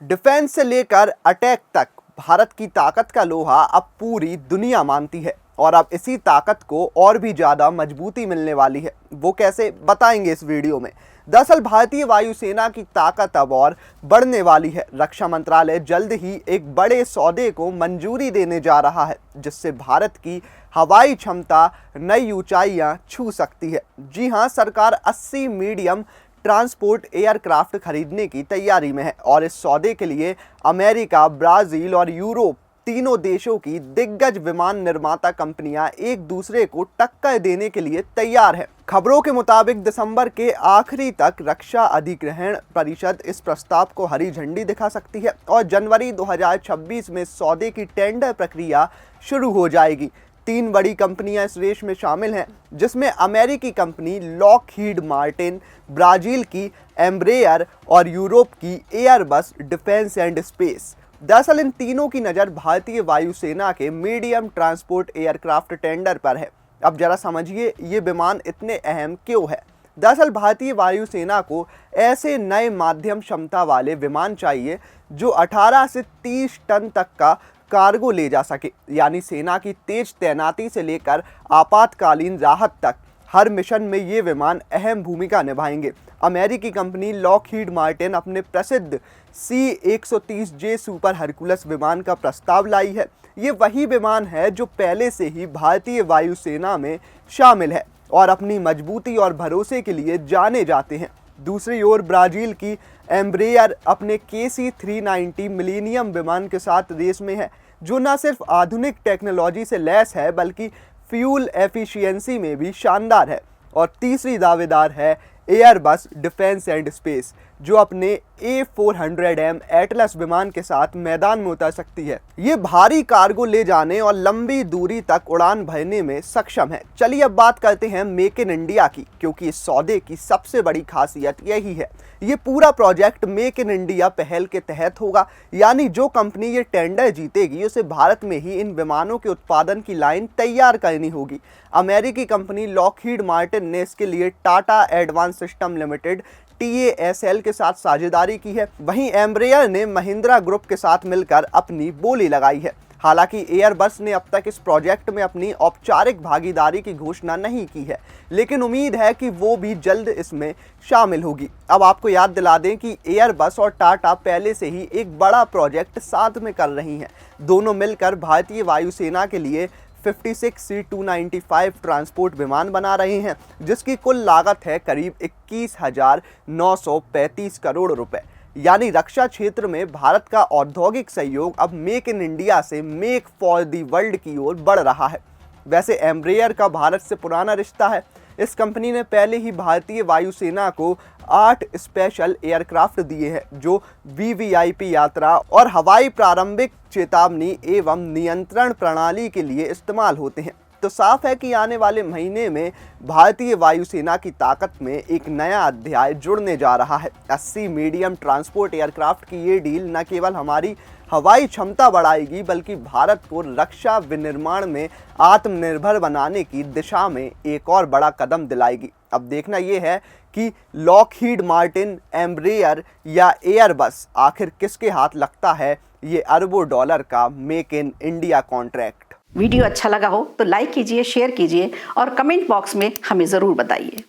Defence से लेकर attack तक भारत की ताकत का लोहा अब पूरी दुनिया मानती है और अब इसी ताकत को और भी ज़्यादा मजबूती मिलने वाली है। वो कैसे, बताएंगे इस वीडियो में। दरअसल भारतीय वायुसेना की ताकत अब और बढ़ने वाली है। रक्षा मंत्रालय जल्द ही एक बड़े सौदे को मंजूरी देने जा रहा है जिससे भारत की हवाई क्षमता नई ऊंचाइयां छू सकती है। जी हां, सरकार 80 मीडियम ट्रांसपोर्ट एयरक्राफ्ट खरीदने की तैयारी में है और इस सौदे के लिए अमेरिका, ब्राज़ील और यूरोप तीनों देशों की दिग्गज विमान निर्माता कंपनियां एक दूसरे को टक्कर देने के लिए तैयार हैं। खबरों के मुताबिक दिसंबर के आखिरी तक रक्षा अधिग्रहण परिषद इस प्रस्ताव को हरी झंडी दिखा सकती है और जनवरी 2026 में सौदे की टेंडर प्रक्रिया शुरू हो जाएगी। 3 बड़ी कंपनियां इस रेस में शामिल हैं, जिसमें अमेरिकी कंपनी लॉकहीड मार्टिन, ब्राज़ील की एम्ब्रेयर और यूरोप की एयरबस डिफेंस एंड स्पेस। दरअसल इन तीनों की नज़र भारतीय वायुसेना के मीडियम ट्रांसपोर्ट एयरक्राफ्ट टेंडर पर है। अब जरा समझिए ये विमान इतने अहम क्यों है। दरअसल भारतीय वायुसेना को ऐसे नए माध्यम क्षमता वाले विमान चाहिए जो 18 से 30 टन तक का कार्गो ले जा सके, यानी सेना की तेज तैनाती से लेकर आपातकालीन राहत तक हर मिशन में ये विमान अहम भूमिका निभाएंगे। अमेरिकी कंपनी लॉकहीड मार्टिन अपने प्रसिद्ध C-130J सुपर हरकुलस विमान का प्रस्ताव लाई है। ये वही विमान है जो पहले से ही भारतीय वायुसेना में शामिल है और अपनी मजबूती और भरोसे के लिए जाने जाते हैं। दूसरी ओर ब्राज़ील की एम्ब्रेयर अपने KC-390 मिलेनियम विमान के साथ रेस में है, जो न सिर्फ आधुनिक टेक्नोलॉजी से लैस है बल्कि फ्यूल एफिशिएंसी में भी शानदार है। और तीसरी दावेदार है एयरबस डिफेंस एंड स्पेस, जो अपने A400M एटलस विमान के साथ मैदान में उतर सकती है। ये भारी कार्गो ले जाने और लंबी दूरी तक उड़ान भरने में सक्षम है। चलिए अब बात करते हैं मेक इन इंडिया की, क्योंकि इस सौदे की सबसे बड़ी खासियत यही है। ये पूरा प्रोजेक्ट मेक इन इंडिया पहल के तहत होगा, यानी जो कंपनी ये टेंडर जीतेगी उसे भारत में ही इन विमानों के उत्पादन की लाइन तैयार करनी होगी। अमेरिकी कंपनी लॉकहीड मार्टिन ने इसके लिए Tata advance system limited TASL के साथ साझेदारी की है। वहीं एम्ब्रेयर ने महिंद्रा ग्रुप के साथ मिलकर अपनी बोली लगाई है। हालांकि एयरबस ने अब तक इस प्रोजेक्ट में अपनी औपचारिक भागीदारी की घोषणा नहीं की है, लेकिन उम्मीद है कि वो भी जल्द इसमें शामिल होगी। अब आपको याद दिला दें कि एयरबस और टाटा पहले से ही एक बड़ा प्रोजेक्ट साथ में कर रही हैं। दोनों मिलकर भारतीय वायुसेना के लिए 56 C-295 ट्रांसपोर्ट विमान बना रहे हैं, जिसकी कुल लागत है करीब 21,935 करोड़ रुपए। यानी रक्षा क्षेत्र में भारत का औद्योगिक सहयोग अब मेक इन इंडिया से मेक फॉर दी वर्ल्ड की ओर बढ़ रहा है। वैसे एम्ब्रेयर का भारत से पुराना रिश्ता है। इस कंपनी ने पहले ही भारतीय वायुसेना को 8 स्पेशल एयरक्राफ्ट दिए हैं, जो VVIP यात्रा और हवाई प्रारंभिक चेतावनी एवं नियंत्रण प्रणाली के लिए इस्तेमाल होते हैं। तो साफ है कि आने वाले महीने में भारतीय वायुसेना की ताकत में एक नया अध्याय जुड़ने जा रहा है। 80 मीडियम ट्रांसपोर्ट एयरक्राफ्ट की ये डील न केवल हमारी हवाई क्षमता बढ़ाएगी बल्कि भारत को रक्षा विनिर्माण में आत्मनिर्भर बनाने की दिशा में एक और बड़ा कदम दिलाएगी। अब देखना ये है कि लॉकहीड मार्टिन, एम्ब्रेयर या एयरबस आखिर किसके हाथ लगता है ये अरबों डॉलर का make in India contract. Video अच्छा लगा हो तो लाइक कीजिए, शेयर कीजिए और कमेंट बॉक्स में हमें ज़रूर बताइए।